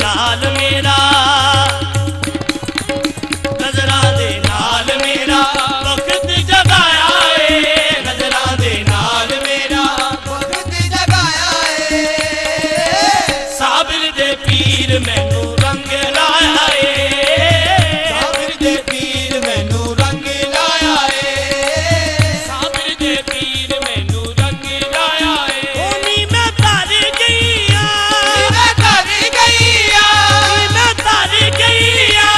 नाल मेरा नजरां दे नाल मेरा वक्त जगाया है नजरां दे नाल मेरा वक्त जगाया है साबिर दे पीर मैनू रंग लाया है साबिर दे पीर मैनू रंग लाया है साबिर दे पीर मैनू रंग लाया है ओनी मैं तर गईया मैं तर गईया मैं तर गईया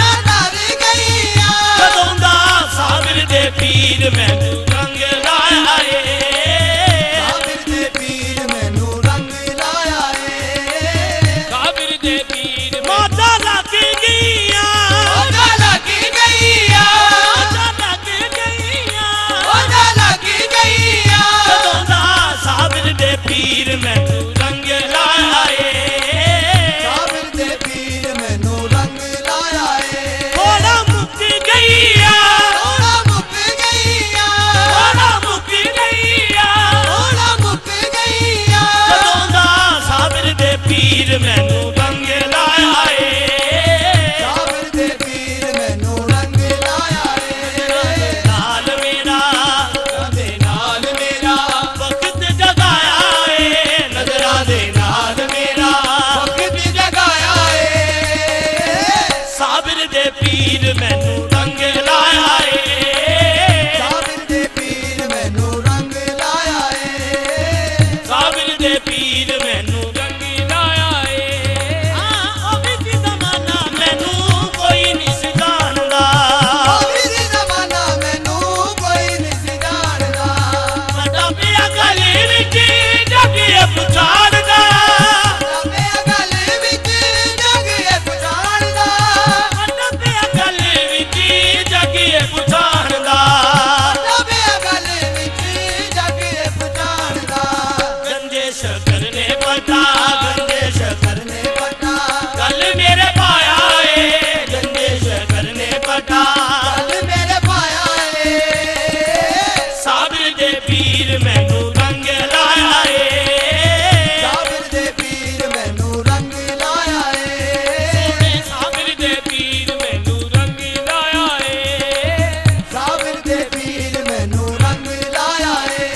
मैं तर गईया कदों दा साबिर दे पीर मैनू रंग लाया है साबिर दे पीर मैनू रंग लाया है साबिर दे पीर माता लग गईया माता लग गईया माता लग गईया माता लग गईया कदों दा साबिर दे पीर मैनू रंग लाया है साबिर दे पीर मैनू रंग लाया है थोड़ा मुक गईया थोड़ा मुक गईया थोड़ा मुक गईया थोड़ा मुक गईया कदों दा साबिर दे पीर मैनू रंग लाया है साबिर दे पीर मैनू रंग लाया है नाल मेरा दे नाल मेरा वक्त जगाया है नजरां दे नाल मेरा वक्त जगाया है साबिर दे पीर मैनू रंग लाया है साबिर दे पीर मैनू रंग लाया है साबिर दे पीर मैनू रंग लाया है हां ओ भी ज़माना मैनू कोई नहीं सी जानदा ओ भी ज़माना मैनू कोई नहीं सी जानदा साडा पिया गली विच जगिए पछाणदा साडा पिया गली विच जगिए पछाणदा साडा पिया गली विच जगिए पछाणदा साडा पिया गली विच जगिए पछाणदा गंजे शकर ने पता गंजे शकर ने पता गल मेरे पाया है गंजे शकर ने पता गल मेरे पाया है साबिर दे पीर मैनू रंग लाया है साबिर दे पीर मैनू रंग लाया है सोने साबिर दे पीर मैनू रंग लाया है साबिर दे पीर मैनू रंग लाया है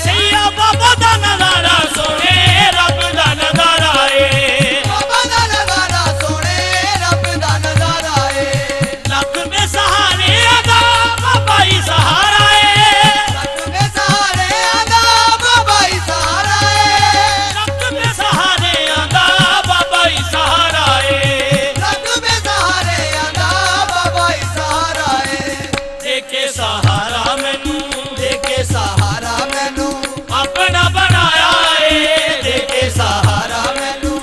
सैया बाबा दा नज़ारा सोने रब दा नज़ारा है बाबा दा नज़ारा सोने रब दा नज़ारा है लख में सहारे आदा बाबा ही सहारा है लख में सहारे आदा बाबा ही सहारा है लख में सहारे आदा बाबा ही सहारा है लख में सहारे आदा बाबा ही सहारा है देखे सहारा मैनू देखे सहारा मैनू अपना बनाया है देखे सहारा मैनू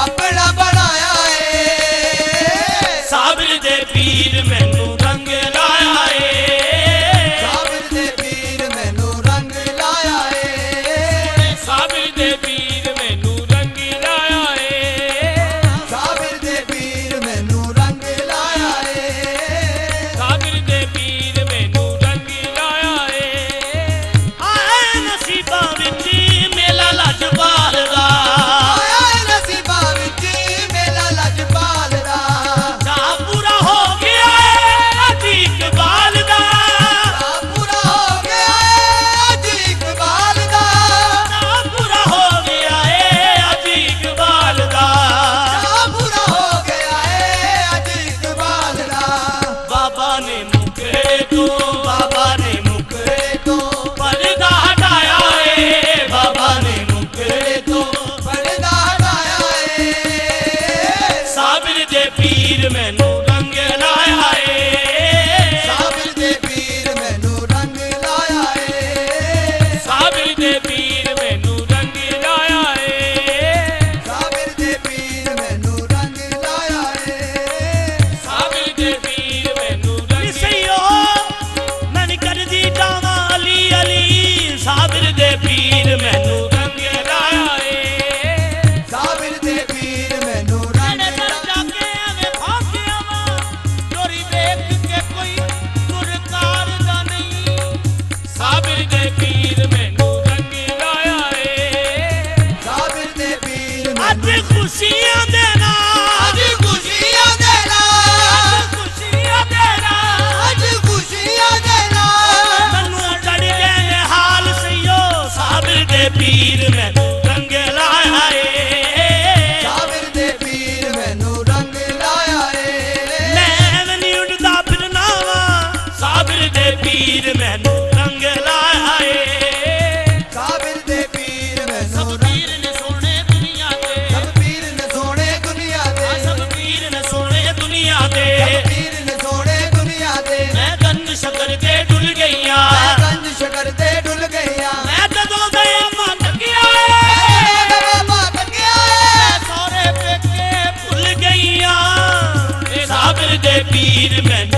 अपना बनाया है साबिर दे पीर मैनू रंग लाया है साबिर दे पीर मैनू रंग लाया है साबिर दे पीर मैनू रंग लाया है साबिर दे पीर मैनू रंग लाया है साबिर दे पीर मैनू रंग लाया है आए नसीबां विच मेला लजपाल दा आए नसीबां विच मेला लजपाल दा जा पूरा हो गया है अज इकबाल दा जा पूरा हो गया है अज इकबाल दा जा पूरा हो गया है अज इकबाल दा जा पूरा हो गया है अज इकबाल दा बाबा ने मुकरे तो बाबा ने मुकरे तो पर्दा हटाया है बाबा ने मुकरे तो पर्दा हटाया है साबिर दे पीर मैनू रंग लाया है साबिर दे पीर मैनू रंग लाया है साबिर दे पीर मैनू रंग लाया है साबिर दे पीर मैनू रंग लाया है साबिर दे पीर मैनू रंग सैयो मैं नहीं करदी डावा अली अली साबिर दे पीर मैनू रंग लाया है साबिर दे पीर मैनू रंग लाया है एवें फाके आवा चोरी देख के कोई दुरकार दा नहीं साबिर दे पीर मैनू रंग लाया है साबिर दे पीर अज खुशियां दे नाल ਪੀਰ ਮੈਨੂੰ